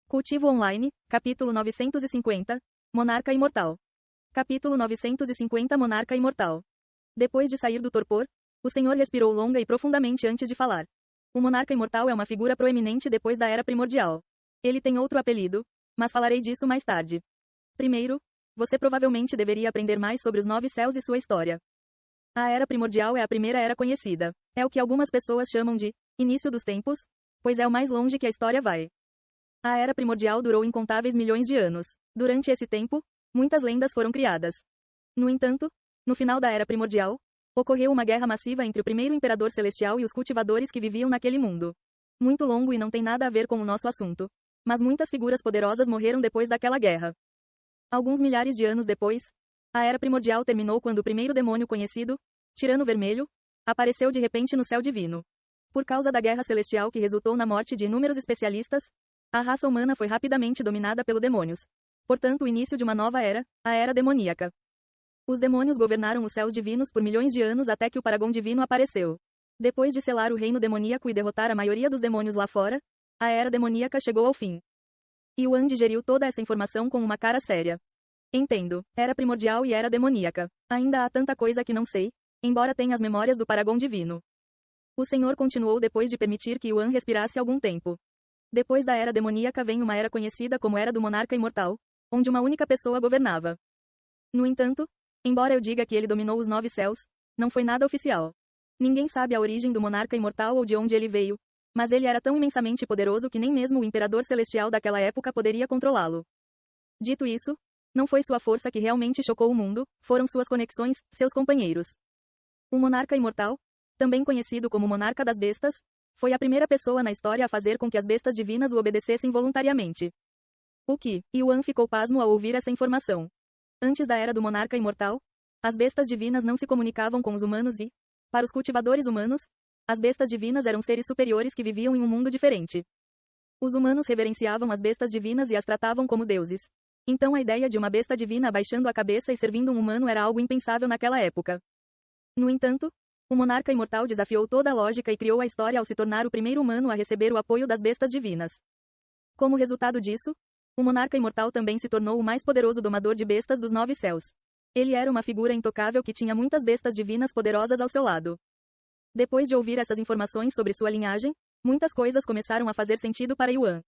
Cultivo Online, capítulo 950, Monarca Imortal. Capítulo 950 Monarca Imortal. Depois de sair do torpor, o senhor respirou longa e profundamente antes de falar. O monarca imortal é uma figura proeminente depois da Era Primordial. Ele tem outro apelido, mas falarei disso mais tarde. Primeiro, você provavelmente deveria aprender mais sobre os 9 céus e sua história. A Era Primordial é a primeira era conhecida. É o que algumas pessoas chamam de início dos tempos, pois é o mais longe que a história vai. A Era Primordial durou incontáveis milhões de anos. Durante esse tempo, muitas lendas foram criadas. No entanto, no final da Era Primordial, ocorreu uma guerra massiva entre o primeiro Imperador Celestial e os cultivadores que viviam naquele mundo. Muito longo e não tem nada a ver com o nosso assunto. Mas muitas figuras poderosas morreram depois daquela guerra. Alguns milhares de anos depois, a Era Primordial terminou quando o primeiro demônio conhecido, Tirano Vermelho, apareceu de repente no céu divino. Por causa da guerra celestial que resultou na morte de inúmeros especialistas, a raça humana foi rapidamente dominada pelos demônios. Portanto, o início de uma nova era, a Era Demoníaca. Os demônios governaram os céus divinos por milhões de anos até que o Paragon Divino apareceu. Depois de selar o reino demoníaco e derrotar a maioria dos demônios lá fora, a Era Demoníaca chegou ao fim. Yuan digeriu toda essa informação com uma cara séria. Entendo, Era Primordial e Era Demoníaca. Ainda há tanta coisa que não sei, embora tenha as memórias do Paragon Divino. O senhor continuou depois de permitir que Yuan respirasse algum tempo. Depois da Era Demoníaca vem uma era conhecida como Era do Monarca Imortal, onde uma única pessoa governava. No entanto, embora eu diga que ele dominou os 9 céus, não foi nada oficial. Ninguém sabe a origem do monarca imortal ou de onde ele veio, mas ele era tão imensamente poderoso que nem mesmo o imperador celestial daquela época poderia controlá-lo. Dito isso, não foi sua força que realmente chocou o mundo, foram suas conexões, seus companheiros. O monarca imortal, também conhecido como monarca das bestas, foi a primeira pessoa na história a fazer com que as bestas divinas o obedecessem voluntariamente. O que? Yuan ficou pasmo ao ouvir essa informação. Antes da era do monarca imortal, as bestas divinas não se comunicavam com os humanos e, para os cultivadores humanos, as bestas divinas eram seres superiores que viviam em um mundo diferente. Os humanos reverenciavam as bestas divinas e as tratavam como deuses. Então a ideia de uma besta divina abaixando a cabeça e servindo um humano era algo impensável naquela época. No entanto, o monarca imortal desafiou toda a lógica e criou a história ao se tornar o primeiro humano a receber o apoio das bestas divinas. Como resultado disso, o monarca imortal também se tornou o mais poderoso domador de bestas dos 9 céus. Ele era uma figura intocável que tinha muitas bestas divinas poderosas ao seu lado. Depois de ouvir essas informações sobre sua linhagem, muitas coisas começaram a fazer sentido para Yuan.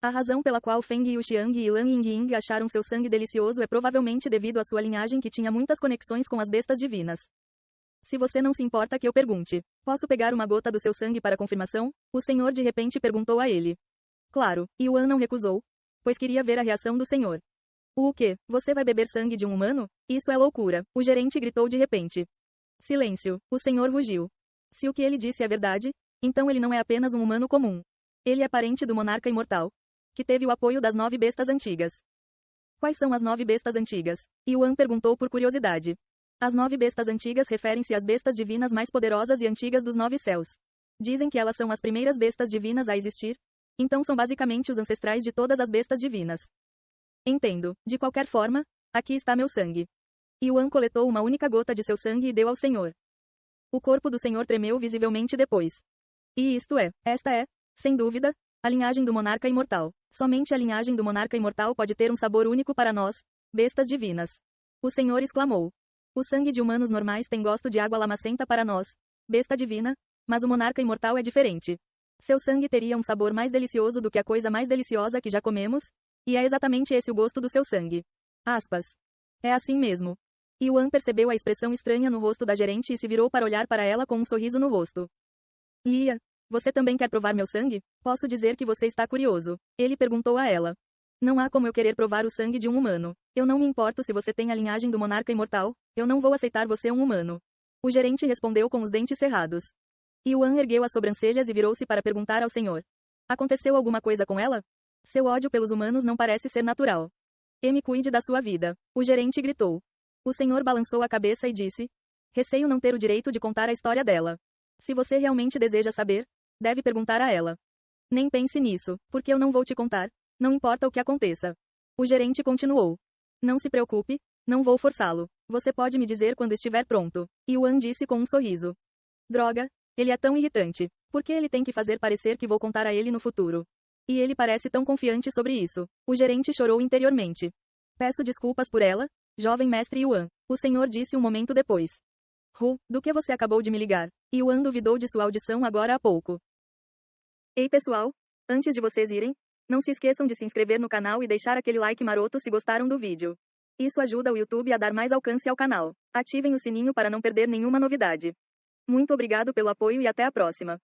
A razão pela qual Feng Yuxiang e Lan Yingying acharam seu sangue delicioso é provavelmente devido à sua linhagem que tinha muitas conexões com as bestas divinas. Se você não se importa que eu pergunte, posso pegar uma gota do seu sangue para confirmação? O senhor de repente perguntou a ele. Claro, Yuan não recusou, pois queria ver a reação do senhor. O quê? Você vai beber sangue de um humano? Isso é loucura, o gerente gritou de repente. Silêncio, o senhor rugiu. Se o que ele disse é verdade, então ele não é apenas um humano comum. Ele é parente do monarca imortal, que teve o apoio das 9 bestas antigas. Quais são as 9 bestas antigas? Yuan perguntou por curiosidade. As 9 bestas antigas referem-se às bestas divinas mais poderosas e antigas dos 9 céus. Dizem que elas são as primeiras bestas divinas a existir, então são basicamente os ancestrais de todas as bestas divinas. Entendo. De qualquer forma, aqui está meu sangue. Yuan coletou uma única gota de seu sangue e deu ao senhor. O corpo do senhor tremeu visivelmente depois. E esta é, sem dúvida, a linhagem do monarca imortal. Somente a linhagem do monarca imortal pode ter um sabor único para nós, bestas divinas. O senhor exclamou. O sangue de humanos normais tem gosto de água lamacenta para nós, besta divina, mas o monarca imortal é diferente. Seu sangue teria um sabor mais delicioso do que a coisa mais deliciosa que já comemos, e é exatamente esse o gosto do seu sangue. Aspas. É assim mesmo. Yuan percebeu a expressão estranha no rosto da gerente e se virou para olhar para ela com um sorriso no rosto. Lia, você também quer provar meu sangue? Posso dizer que você está curioso. Ele perguntou a ela. Não há como eu querer provar o sangue de um humano. Eu não me importo se você tem a linhagem do monarca imortal, eu não vou aceitar você um humano. O gerente respondeu com os dentes cerrados. Yuan ergueu as sobrancelhas e virou-se para perguntar ao senhor. Aconteceu alguma coisa com ela? Seu ódio pelos humanos não parece ser natural. Me cuide da sua vida. O gerente gritou. O senhor balançou a cabeça e disse. Receio não ter o direito de contar a história dela. Se você realmente deseja saber, deve perguntar a ela. Nem pense nisso, porque eu não vou te contar. Não importa o que aconteça. O gerente continuou. Não se preocupe, não vou forçá-lo. Você pode me dizer quando estiver pronto. Yuan disse com um sorriso. Droga, ele é tão irritante. Por que ele tem que fazer parecer que vou contar a ele no futuro? E ele parece tão confiante sobre isso. O gerente chorou interiormente. Peço desculpas por ela, jovem mestre Yuan. O senhor disse um momento depois. Do que você acabou de me ligar? Yuan duvidou de sua audição agora há pouco. Ei pessoal, antes de vocês irem, não se esqueçam de se inscrever no canal e deixar aquele like maroto se gostaram do vídeo. Isso ajuda o YouTube a dar mais alcance ao canal. Ativem o sininho para não perder nenhuma novidade. Muito obrigado pelo apoio e até a próxima.